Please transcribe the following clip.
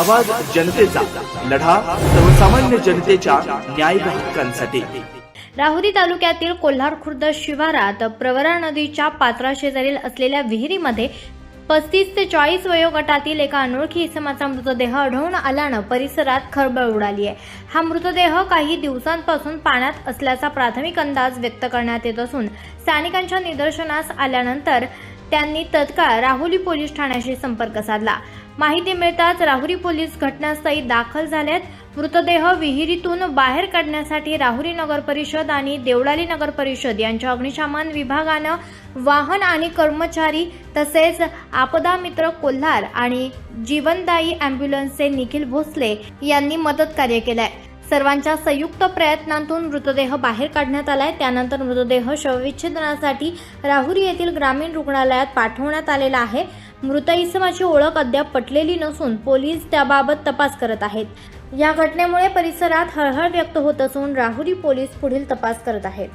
आवाज जनतेचा, लढा सर्वसामान्य जनतेच्या न्याय व हक्कांसाठी। राहुरी तालुक्यातील कोल्हार खुर्द शिवारात प्रवरा नदीच्या पात्राशेजारील असलेल्या विहिरीमध्ये 35 ते 40 वयोगटातील एका अनोळखी इसमाचा मृतदेह आढळून आल्यानं परिसरात खळबळ उडाली आहे। हा मृतदेह काही दिवसांपासून पाण्यात असल्याचा प्राथमिक अंदाज व्यक्त करण्यात येत असून स्थानिकांच्या निदर्शनास आल्यानंतर त्यांनी तत्काळ राहुरी पोलीस ठाण्याशी संपर्क साधला। माहिती मिळताच राहुरी पोलीस घटनास्थळी दाखल झालेत। मृतदेह विहिरीतून बाहेर काढण्यासाठी राहुरी नगर परिषद आणि देवळाली नगर परिषद यांच्या अग्निशमन विभागानं वाहन आणि कर्मचारी तसेच आपदा मित्र कोल्हार आणि जीवनदायी अँब्युलन्सचे निखिल भोसले यांनी मदत कार्य केलंय। सर्वांच्या संयुक्त प्रयत्नांतून मृतदेह बाहेर काढण्यात आलाय। त्यानंतर मृतदेह शवविच्छेदनासाठी राहुरी येथील ग्रामीण रुग्णालयात पाठवण्यात आलेला आहे। मृत इसमाची ओळख अद्याप पटलेली नसून पोलीस त्याबाबत तपास करत आहेत। या घटनेमुळे परिसरात हळहळ व्यक्त होत असून राहुरी पोलीस पुढील तपास करत आहेत।